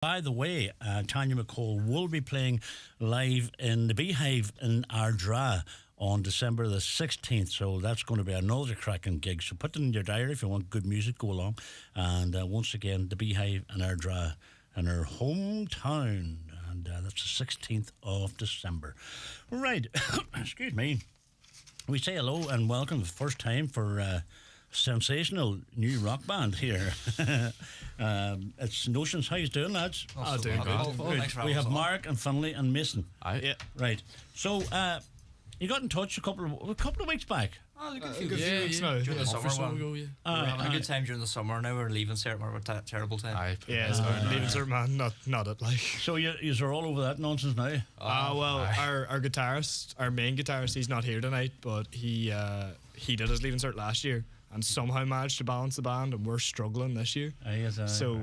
By the way, Tanya McCall will be playing live in the Beehive in Ardra on December the 16th. So that's going to be another cracking gig. So put it in your diary if you want good music, go along. And once again, the Beehive in Ardra in her hometown. And that's the 16th of December. Right. Excuse me. We say hello and welcome the first time for sensational new rock band here. It's Notionz. How you doing, lads? Doing good. We have Mark and Finlay and Mason. Aye. Yeah. Right. So you got in touch a couple of weeks back. Oh, a few weeks now. During the summer so one. ago, yeah. We were having a good time during the summer. Now we're leaving cert. We're having a terrible time. Aye. Leaving cert, man. Not it, like. So you are all over that nonsense now. Our guitarist, our main guitarist, he's not here tonight, but he did his leaving cert last year and somehow managed to balance the band, and we're struggling this year. So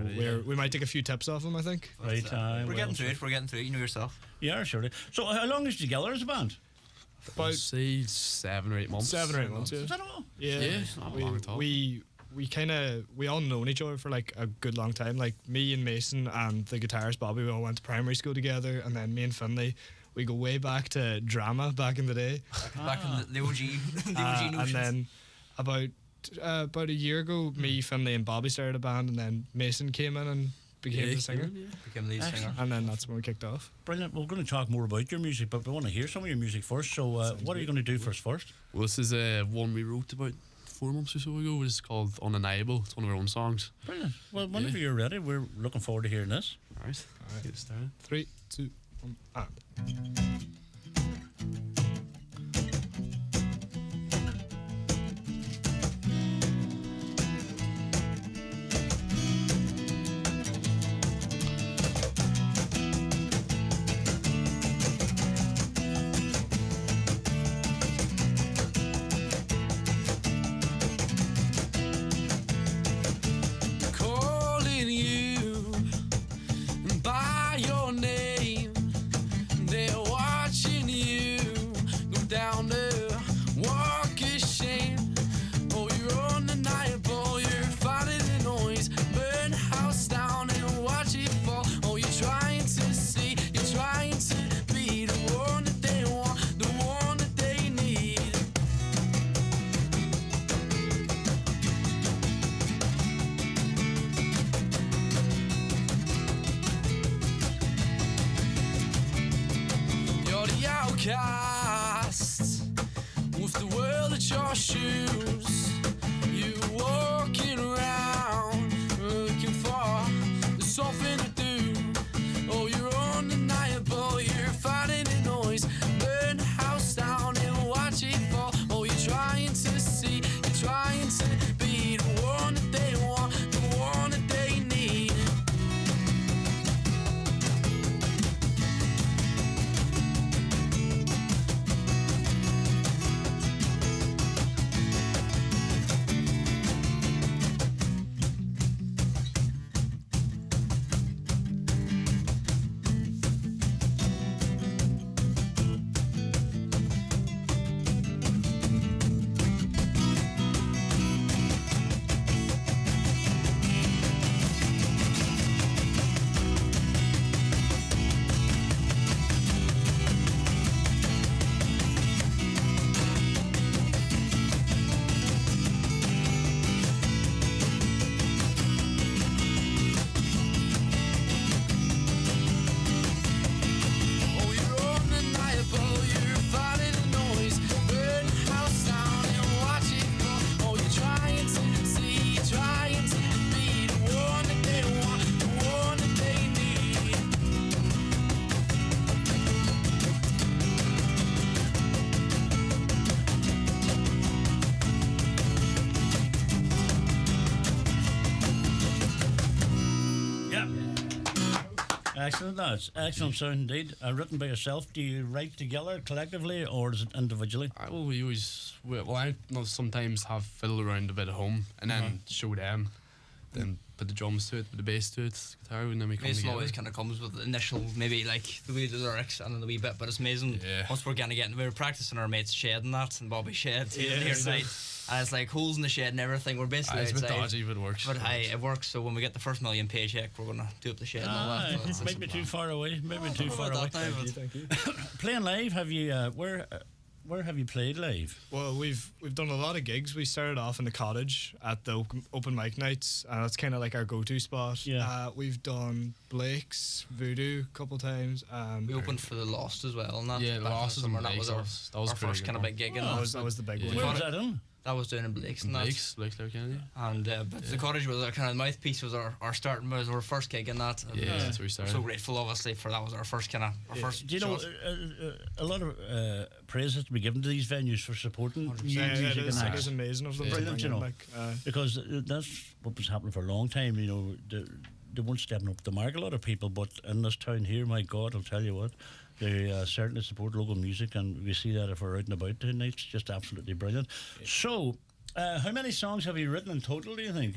we might take a few tips off him, I think. Right. We're getting through it. We're getting through it. You know yourself. Yeah, surely. So how long is you together as a band? About say 7 or 8 months. 7 or 8 months. Yeah. Is that all? Yeah. It's not long at all. We all known each other for like a good long time. Like me and Mason and the guitarist Bobby, we all went to primary school together, and then me and Finlay, we go way back to drama back in the day. Back in the OG, the OG Notionz. And then about a year ago, me, Finlay, and Bobby started a band, and then Mason came in and became the singer. Became the lead singer. And then that's when we kicked off. Brilliant. We're going to talk more about your music, but we want to hear some of your music first. So what are you going to do for us first? Well, this is one we wrote about 4 months or so ago. It's called On a Nable. It's one of our own songs. Brilliant. Well, whenever you're ready, we're looking forward to hearing this. All right. Get started. 3, 2, 1, and. Calling you by your name, they're watching you go down the walk of shame. Oh, you're undeniable, you're fighting the noise, burn the house down and watch it fall. Oh, you're trying to see, you're trying to be the one that they want, the one that they need. You're the outcast with the world at your shoes. You walking around looking for something to do. Oh, you're undeniable, you're fighting the noise, burn the house down and watch it fall. Oh, you're trying to see, you're trying to be the one that they want, the one that they need. Oh, you're undeniable, you're fighting the noise, burn the house down and watch it fall. Oh, you're trying to see, you're trying to be the one that they want, the one that they need. Yeah. Excellent, lads. Excellent sound indeed. Written by yourself. Do you write together collectively or is it individually? Well, we always, I sometimes have fiddle around a bit at home and then show them. Then put the drums to it, put the bass to it, guitar, and then we come Mason together. always kind of comes with the initial, maybe like the way the lyrics and then the wee bit, but it's amazing. Yeah. Once we're gonna get, we were practicing our mates' shed and that, and Bobby's shed Yeah, here tonight, and it's like holes in the shed and everything. We're basically It's a bit outside, dodgy, but it works. but hey, it works. So when we get the first million paycheck, we're gonna do up the shed and all that. So it's- Maybe too far away. Maybe too far away. Thank you. Playing live, have you? Where have you played live? Well, we've done a lot of gigs. We started off in the cottage at the open mic nights, and that's kind of like our go-to spot. Yeah. We've done Blake's Voodoo a couple times. We opened for the Lost as well, and that Yeah, the back in Lost is summer. in That was our, Blake's. That was our pretty first good kind of one. big gig. And That was the big Yeah. one. Where was that in? that was down in Blake's and that. Blake's Larry Kennedy. And but the cottage was our kind of mouthpiece, was our starting, was our first gig in that. And, Yeah, that's where we we're started. so grateful, obviously, for that was our first kind of first. Do you know, shot. a lot of praise has to be given to these venues for supporting new music it and is acts. amazing of them. Yeah. to Brilliant, bring you in, know. Because that's what was happening for a long time. You know, they weren't stepping up to the mark, a lot of people, but in this town here, my God, I'll tell you what, they certainly support local music, and we see that if we're out and about tonight. It's just absolutely brilliant. So, how many songs have you written in total, do you think?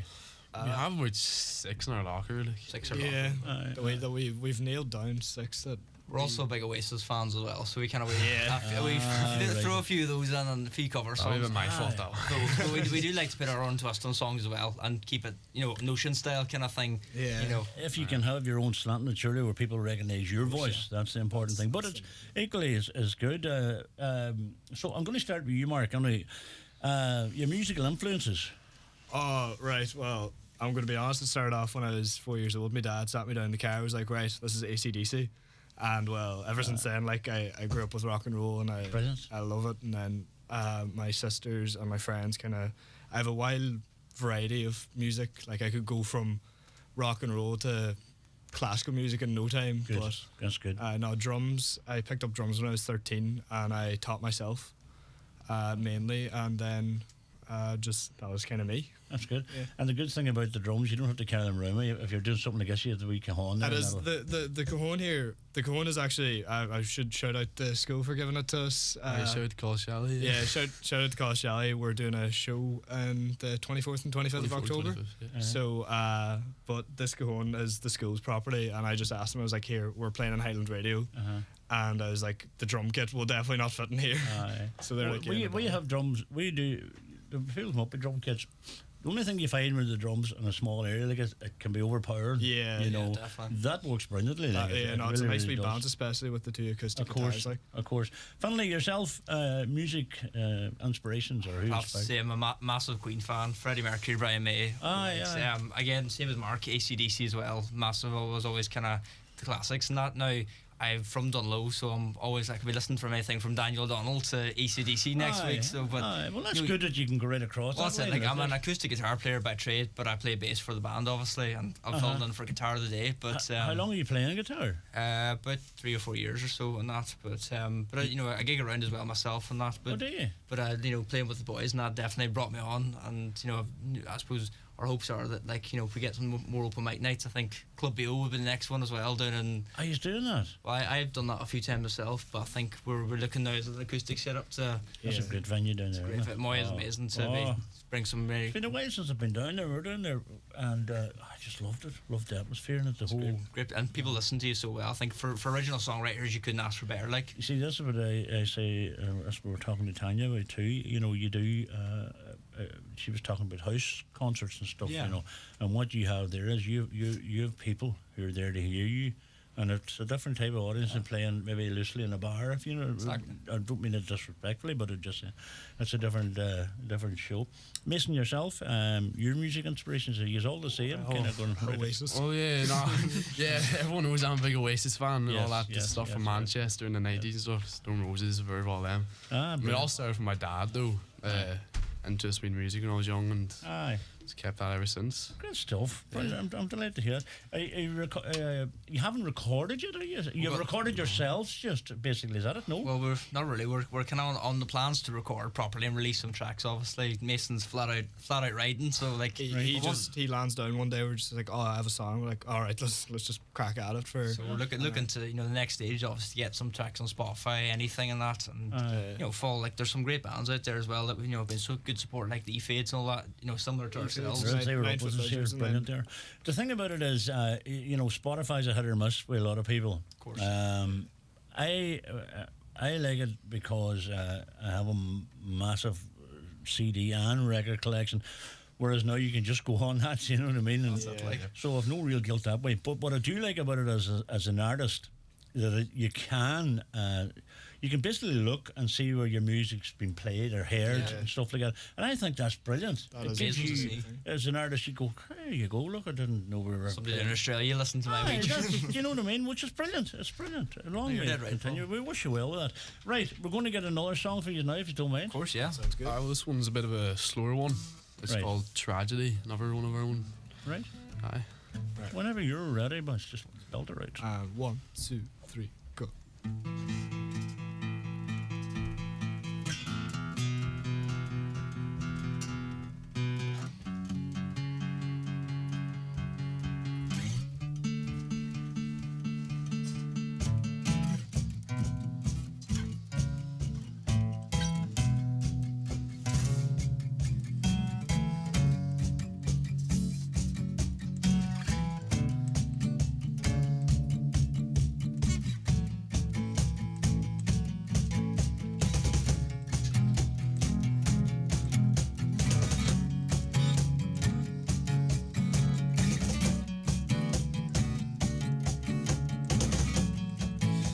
We have about 6 in our locker. Like. 6 or Yeah, Aye. the way that we've nailed down 6 that. We're also big Oasis fans as well, so we kind of we right. throw a few of those in and a few cover That would have songs. been my fault, that one. So we do like to put our own twist on songs as well and keep it, Notionz style kind of thing. Yeah. If you can have your own slant and surely where people recognise your voice, that's the important thing. But it's equally as good. So I'm going to start with you, Mark. Your musical influences. Oh, right. Well, I'm going to be honest. It started off when I was 4 years old. My dad sat me down in the car. I was like, right, this is AC/DC. And well, ever since then, like I grew up with rock and roll, and Brilliant. I love it. And then my sisters and my friends I have a wild variety of music. Like I could go from rock and roll to classical music in no time. Good. But That's good. no, drums. I picked up drums when I was 13, and I taught myself mainly, and then that was kind of me. That's good. Yeah. And the good thing about the drums, you don't have to carry them around with you. If you're doing something, I guess you have the wee cajon there. That is and the cajon here. The cajon is actually. I should shout out the school for giving it to us. I showed Call Shelley. Yeah, shout out to Call Shelley. We're doing a show on the 24th and 25th of October. 25th, yeah. So, but this cajon is the school's property, and I just asked them. I was like, "Here, we're playing on Highland Radio," and I was like, "The drum kit will definitely not fit in here." Aye. So they're like, "Yeah, no we bother." have drums. We do. The people come up with drum kits. The only thing you find with the drums in a small area like it can be overpowering. Yeah, you yeah, know definitely. that works brilliantly. Like Yeah, it no, it's a really, nice really wee does. balance, especially with the 2 acoustic Of course, guitars. Like, of course. Finally, yourself, music inspirations or who's I'll say I'm a massive Queen fan. Freddie Mercury, Brian May. Aye, aye. Again, same as Mark, AC/DC as well. Massive. I was always kind of the classics and that. Now I'm from Dunlow, so I'm always like, I'll be listening from anything from Daniel O'Donnell to AC/DC next Aye, week. So, but aye. Well, that's you know, good that you can go right across. well, that that's it. way, Like, I'm isn't an it? acoustic guitar player by trade, but I play bass for the band, obviously, and I've filled in for guitar of the day. But How long are you playing guitar? about 3 or 4 years or so, and that. But I gig around as well myself and that. But Oh, do you? playing with the boys and that definitely brought me on. And I suppose our hopes are that if we get some more open mic nights, I think Club BO will be the next one as well down in. Are you doing that? Well, I've done that a few times myself, but I think we're looking now at an acoustic setup to. That's a great venue down there. Great isn't fit. it? Moy is amazing to bring some very. It's been a while since I've been down there. We're down there, and I just loved it. Loved the atmosphere and it. The whole. Great, and people listen to you so well. I think for original songwriters, you couldn't ask for better. Like, You see, that's what I say. As we were talking to Tanya about too. You do. She was talking about house concerts and stuff. Yeah. And what you have there is you have people who are there to hear you. And it's a different type of audience than playing maybe loosely in a bar. If you know, Exactly. I don't mean it disrespectfully, but it's a different show. Mason, yourself, your music inspirations are you all the same? Kind of going right- Oasis. Oh yeah, no, yeah. Everyone knows I'm a big Oasis fan and Yes, all that yes, stuff yes, from yes. Manchester in the 90s and stuff. Stone Roses, Verve, all them. Ah, I mean, it all started from my dad though, and just been music when I was young, and aye. just kept that ever since. Good stuff. Brilliant. I'm delighted to hear that. You haven't recorded yet, are you? You've recorded yourselves, just basically. Is that it? No. well, we're not really. We're kind of on the plans to record properly and release some tracks. Obviously, Mason's flat out writing, so like He lands down one day. We're just like, oh, I have a song. We're like, all right, let's just crack at it for. So we're looking to the next stage, obviously, get some tracks on Spotify, anything and that, and fall like there's some great bands out there as well that have been so good support, like the E-Fades and all that. Similar to ourselves. themselves. Right. They were Nine up foot with us here, lizards and brilliant there. The thing about it is, Spotify's a hit or miss with a lot of people. Of course. I like it because I have a massive CD and record collection, whereas now you can just go on that, you know what I mean? And so I've no real guilt that way. But what I do like about it as an artist, that you can basically look and see where your music's been played or heard and stuff like that. And I think that's brilliant. That It is gives amazing to you, see. as an artist, you go, there you go, look, I didn't know we were Somebody playing. in Australia listened to my Aye, week. you know what I mean? Which is brilliant. It's brilliant. Long You're way dead to right, continue. Paul. We wish you well with that. Right, we're going to get another song for you now, if you don't mind. Of course, yeah. Sounds good. Well, this one's a bit of a slower one. It's Right. called Tragedy, another one of our own. Right? Aye. Whenever you're ready, but just belt it out. 1, 2, 3, go.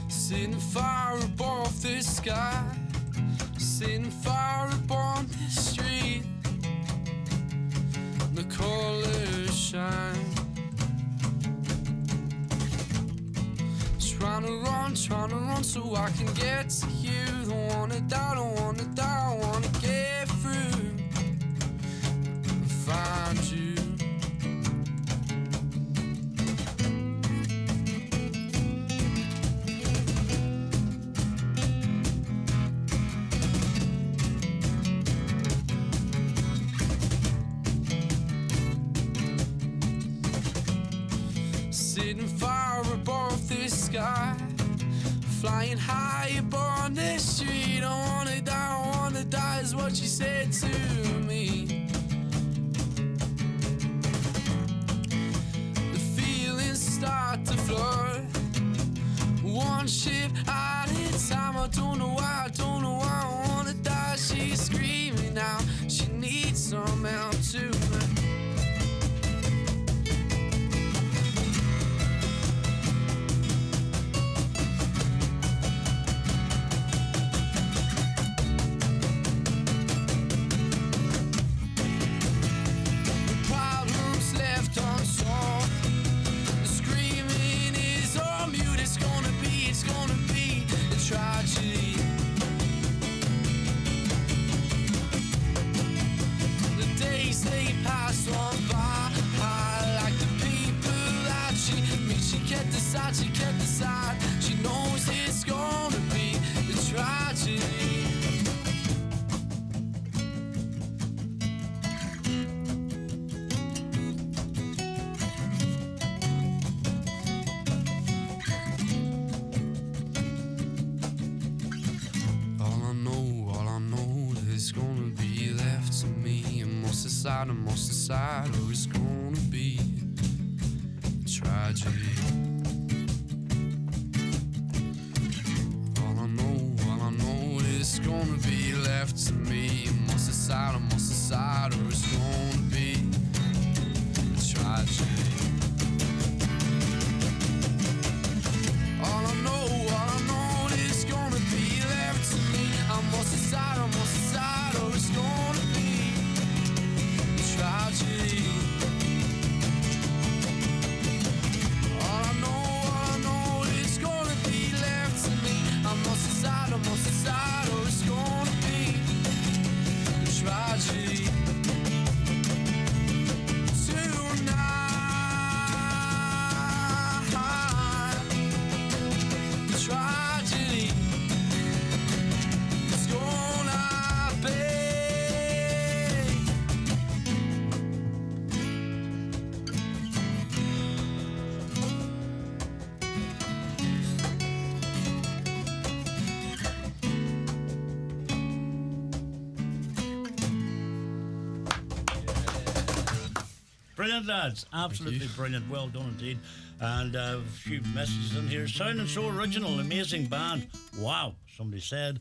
Sitting far above the sky, sitting far above the street, the colors shine. Trying to run so I can get to you. Don't wanna die, don't wanna die, I wanna get through and find you. Sitting far above the sky, flying high upon the street. I wanna die is what you said to me. The feelings start to flood, one ship at a time. I don't know why I wanna die. She's screaming now, she needs some help too. Problems left unsolved. The screaming is on mute. It's gonna be a tragedy. The days they pass on by, like the people that she meets. She can't decide. She knows it's gonna be a tragedy. All I know is gonna be left to me. I must decide, or it's gonna be a tragedy. All I know is gonna be left to me. I must decide, or it's gonna be a tragedy. All I know is gonna be left to me. I must decide, or it's gonna be a tragedy. All I know is gonna be left to me. I must decide, or it's gonna be a tragedy. Tonight Brilliant, lads. Absolutely brilliant. Well done indeed. And a few messages in here. Sounding so original, amazing band. Wow, somebody said.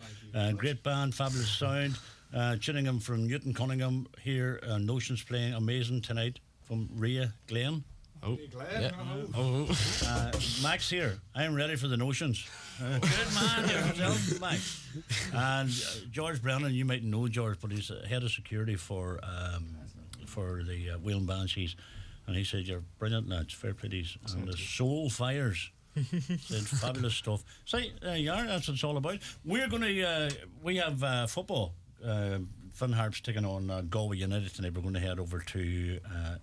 Great band, fabulous sound. Chillingham from Newton Cunningham here. Notionz playing amazing tonight from Rhea Glenn. Oh, yeah. Max here. I'm ready for the Notionz. Good man yourself, Max. And George Brennan, you might know George, but he's head of security for the Wheeling Banshees. And he said, "You're brilliant, lads. Fair play to you." And the Soul Fires said, "Fabulous stuff." So there you are. That's what it's all about. We're going to we have football. Finn Harps taking on Galway United tonight. We're going to head over to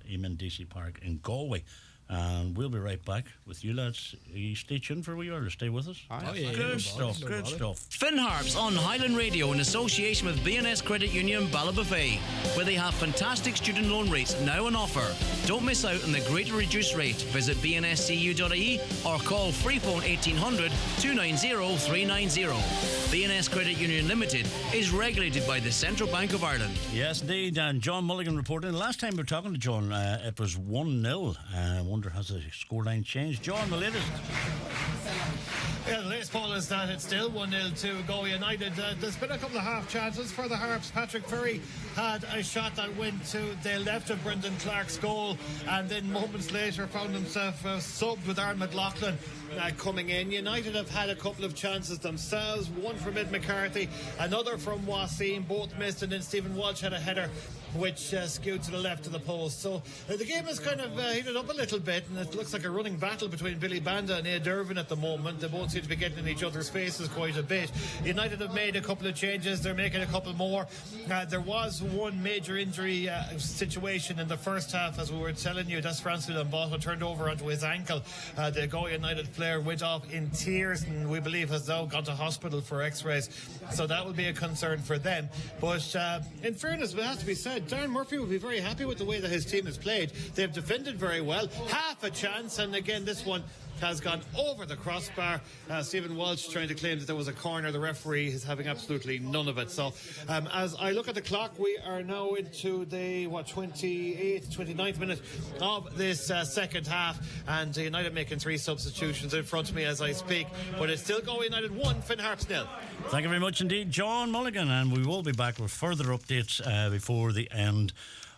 Eamon DC Park in Galway. And we'll be right back with you lads. You stay tuned for a wee while or stay with us. Good stuff. Finn Harps on Highland Radio in association with BNS Credit Union Ballabafay, where they have fantastic student loan rates now on offer. Don't miss out on the great reduced rate. Visit bnscu.ie or call freephone 1800 290 390. BNS Credit Union Limited is regulated by the Central Bank of Ireland. Yes, indeed. And John Mulligan reporting. Last time we were talking to John, it was 1-0. I wonder, has the scoreline changed? John, the latest. Yeah, the latest poll is that it's still 1-0 to Galway United. There's been a couple of half chances for the Harps. Patrick Ferry had a shot that went to the left of Brendan Clark's goal, and then moments later found himself subbed with Aaron McLaughlin coming in. United have had a couple of chances themselves, one from Ed McCarthy, another from Wasim, both missed, and then Stephen Walsh had a header which skewed to the left of the post. So the game is kind of heated up a little bit, and it looks like a running battle between Billy Banda and Ed Irvin at the moment. They both seem to be getting in each other's faces quite a bit. United have made a couple of changes. They're making a couple more. There was one major injury situation in the first half, as we were telling you. That's Francis Lambotta turned over onto his ankle. The Galway United player went off in tears, and we believe has now gone to hospital for x-rays. So that will be a concern for them. But in fairness, it has to be said, Darren Murphy will be very happy with the way that his team has played. They've defended very well. Half a chance, and again, this one has gone over the crossbar. Stephen Walsh trying to claim that there was a corner. The referee is having absolutely none of it. So as I look at the clock, we are now into the 29th minute of this second half, and United making 3 substitutions in front of me as I speak. But it's still Galway United 1, Finn Harps 0. Thank you very much indeed, John Mulligan, and we will be back with further updates before the end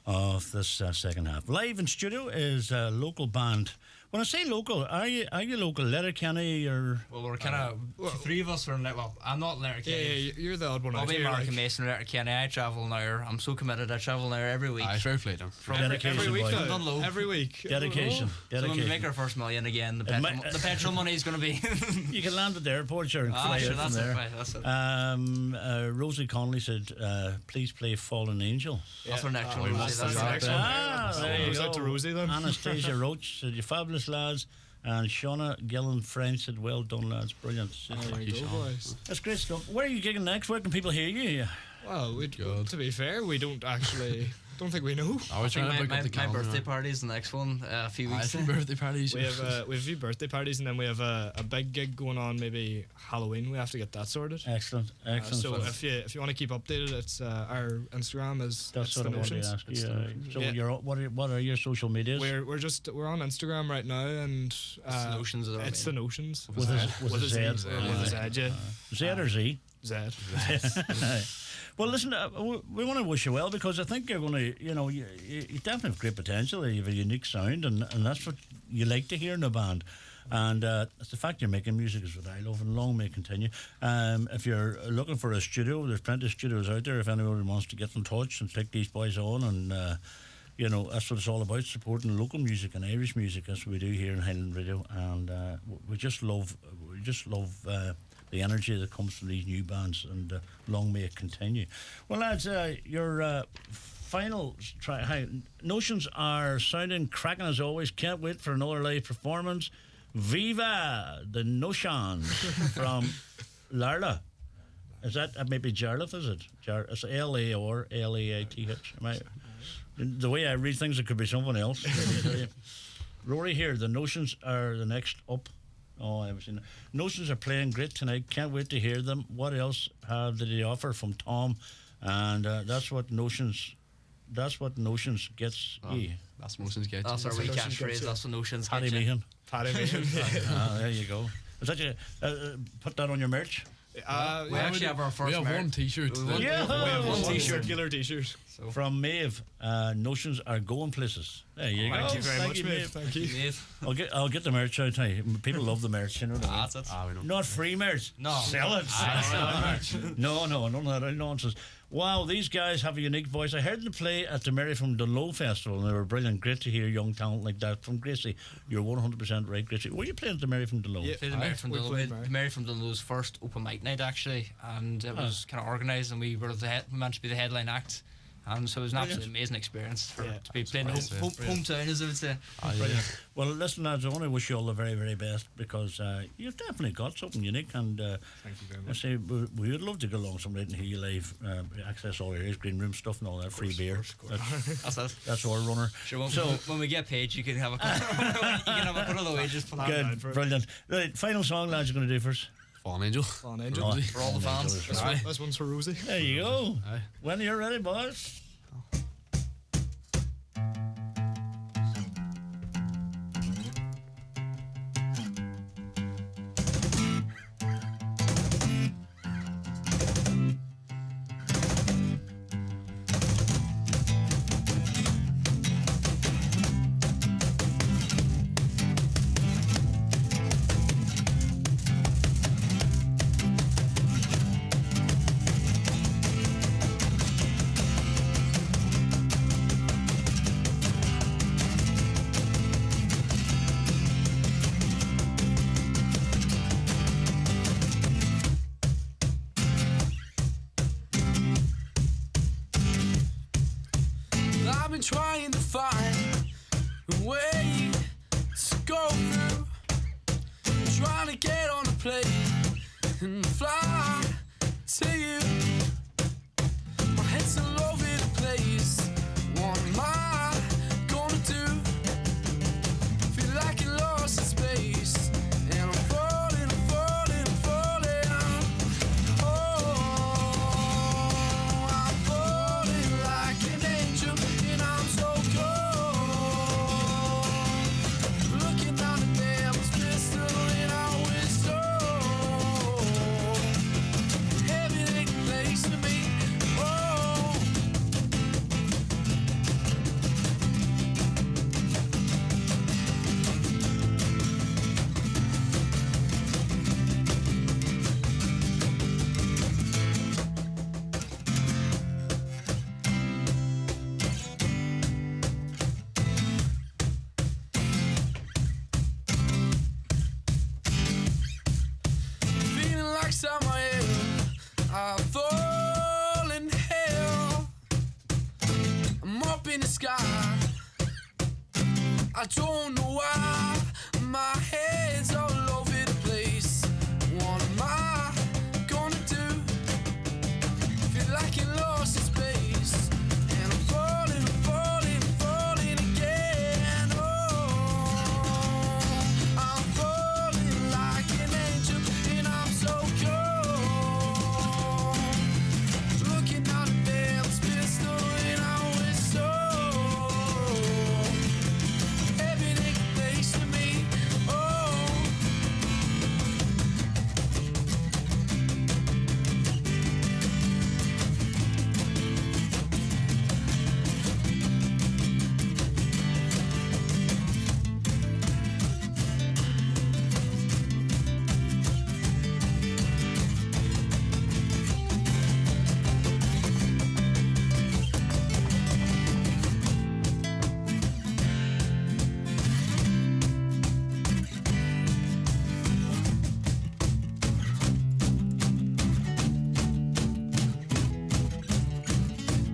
of this second half. Live in studio is a local band. When I say local, are you local? Letterkenny or? Well, we're kind of three of us are in. Well, I'm not Letterkenny. Yeah, you're the odd one I'll out be here. Mark and Mason Letterkenny. I travel now. I'm so committed. I travel now every week. I fair play them. Dedication, every week, boy. Dunlow. Every week. Dedication. So when we make our first million again, the petrol money is going to be. You can land at the airport, sure, and fly sure, out that's from there. it. Right, that's it. Rosie Connolly said, "Please play Fallen Angel." That's our next one. That's the next one. There you Goes out go. to Rosie then. Anastasia Roach said, "You fabulous lads." And Shauna Gillen French said, "Well done, lads, brilliant." Boys. That's great stuff. Where are you gigging next? Where can people hear you? Well, to be fair, we don't actually. Don't think we know. I was trying to book up the my calendar. birthday party is the next one. A few weeks. Some birthday parties. We have a few birthday parties, and then we have a big gig going on. Maybe Halloween. We have to get that sorted. Excellent. So if you want to keep updated, it's our Instagram is That's it's what the I wanted to Notionz. ask you. It's the Notionz. So Yeah. what are your social medias? We're on Instagram right now, and Notionz is our it's main. the Notionz with a Z. With a Z, yeah. Z or Z? Z. Well, listen, we want to wish you well, because I think you're going to, you definitely have great potential. You have a unique sound, and that's what you like to hear in a band. And it's the fact you're making music is what I love, and long may it continue. If you're looking for a studio, there's plenty of studios out there if anyone wants to get in touch and take these boys on. And, that's what it's all about, supporting local music and Irish music. That's what we do here in Highland Radio. And we just love the energy that comes from these new bands, and long may it continue. Well, lads, your final Notionz are sounding cracking as always. Can't wait for another live performance. Viva the Notionz from Larla. Is that maybe Jarlath? Is it? It's L-A or L-A-I-T-H. The way I read things, it could be someone else. Rory here. The Notionz are the next up. Oh, I haven't seen that. Notionz are playing great tonight. Can't wait to hear them. What else did they offer from Tom? And that's what Notionz That's what Notionz gets you. That's Notionz gets. That's you. our wee Notionz catchphrase. gets you. That's what Notionz Paddy gets you. Meehan. Paddy Meehan. There you go. Is that you? Put that on your merch. We actually have our first We have merch. one T-shirt. Yeah. We have one One t-shirt, regular t-shirt. So, From Maeve, Notionz are going places. There you go. Thank you very much, you, mate. Thank you. Dave. I'll get the merch out. Hey, people love the merch. You know what I mean? That's it. Ah, we know. Not free merch. No. Sell it. Merch. No, none of that nonsense. Wow, these guys have a unique voice. I heard them play at the Mary from Dunlow Festival, and they were brilliant. Great to hear young talent like that from Gracie. You're 100% right, Gracie. Were you playing at the Mary from Dunlow? Yeah. Played the Mary from we Dunlow. played The Mary. Mary from Dunlow's first open mic night actually, and it was kind of organised, and we were we managed to be the headline act, and so it was an absolutely amazing experience to be playing hometown, as I would say. Well, listen, lads, I want to wish you all the very, very best because you've definitely got something unique, and Thank you very I much. say we would love to go along someday and hear you live, access all areas, green room stuff, and all that, free beer. That's our runner. Sure, So when we get paid, you can have a couple of the wages for that. good, for it. brilliant. Right, final song, lads, you're going to do first. Fallen Angel. Fallen Angel. Right. For all the fans. This one's for Rosie. There you go. Aye. When you're ready, boys. I've been trying to find a way to go through. Trying to get on a plane and fly to you. My head's all over the place. What am I gonna do? Feel like I'm lost in space. And I'm falling, I'm falling, I'm falling. Oh, I'm falling like an angel, and I'm so cold. Looking down the devil's pistol in our window. Heaven ain't a place to be. Oh. Feeling like Samael, I fall in hell. I'm up in the sky. I don't know why. My head's all over the place. What am I gonna do? Feel like I'm lost in space. And I'm falling, I'm falling, I'm falling again. Oh, I'm falling like an angel, and I'm so cold. Looking out the devil's pistol in our window. Heaven ain't a place to me. Oh.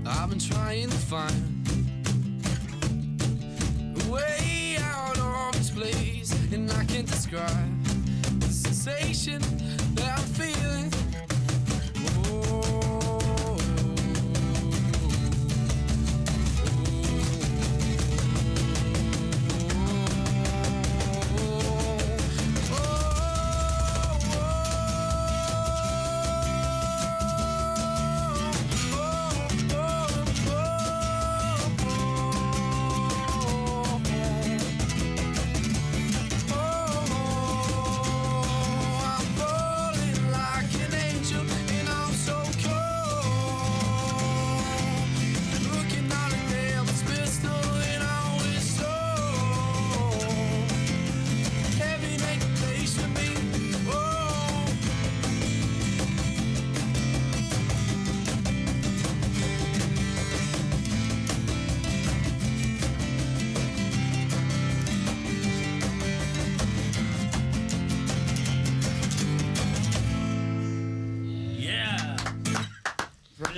I've been trying to find a way out of this place, and I can't describe the sensation that I'm feeling.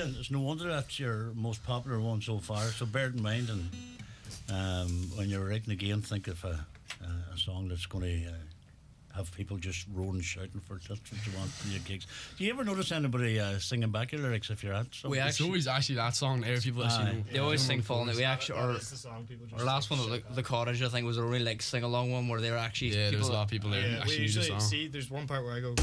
brilliant. It's no wonder that's your most popular one so far. So bear it in mind, and when you're writing again, think of a song that's going to have people just roaring shouting for it. That's what you want for your gigs. Do you ever notice anybody singing back your lyrics if you're at something? It's always actually that song there. People actually know. They always sing Falling Out. We actually, That is the song people just our last one, the Cottage, I think, was a really like sing along one where they were actually there's a lot of people there we actually use the usually song. see there's one part where I go,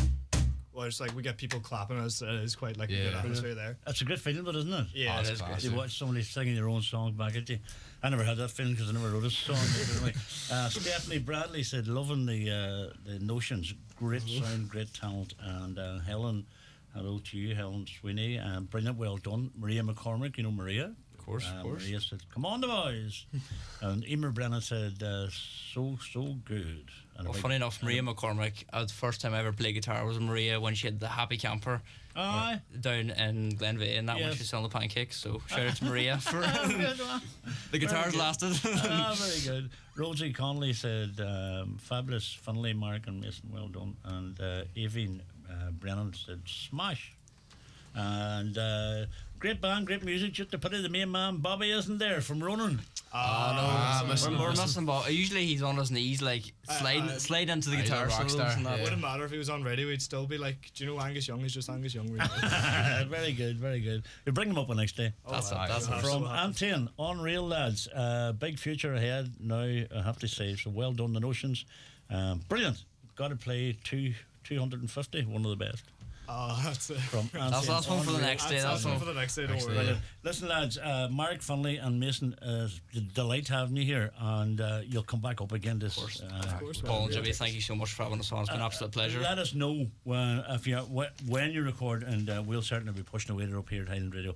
well, it's like we get people clapping us. It's quite like a good atmosphere there. That's a great feeling, but isn't it? Yeah, it it's is good. You watch somebody singing their own song back at you. I never had that feeling because I never wrote a song. Stephanie Bradley said, loving the Notionz. Great sound, great talent. And Helen, hello to you, Helen Sweeney. Brilliant, well done. Maria McCormick, you know Maria? Of course. Maria said, come on, the boys. And Emer Brennan said, so good. And Well, funny enough, Maria McCormick, the first time I ever played guitar was Maria when she had the Happy Camper down in Glenveigh, and that when she was selling the pancakes. So shout out to Maria for the guitars lasted. Very good. Rosie Connolly said, fabulous, Finlay, Mark and Mason, well done. And Avine Brennan said, smash. And great band, great music. Just to put it, the main man, Bobby, isn't there from Ronan. We're missing Bob. Usually he's on his knees, like slide into the guitar solos and that. It wouldn't matter if he was on radio, we'd still be like, do you know Angus Young? He's just Angus Young. Very good, very good. We'll bring him up the next day. That's From Antian, unreal lads. Big future ahead now, I have to say. So well done, the Notionz. Brilliant. Got to play 250, one of the best. Oh, that's it. That's one for the next day. That's one for the next day. Don't worry. Listen, lads, Mark, Finlay, and Mason, delight having you here, and you'll come back up again. This, Of course. Paul and Jimmy, thank you so much for having us on. It's been an absolute pleasure. Let us know when you record, and we'll certainly be pushing away up here at Highland Radio.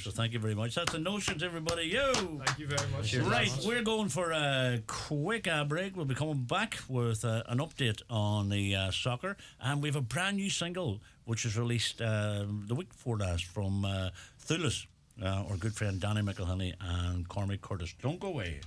So thank you very much. That's the Notionz, everybody. Yo! Thank you very much. Right, we're going for a quick break. We'll be coming back with an update on the soccer, and we have a brand new single which was released the week before last from Thulis, our good friend Danny McElhinney and Cormac Curtis. Don't go away.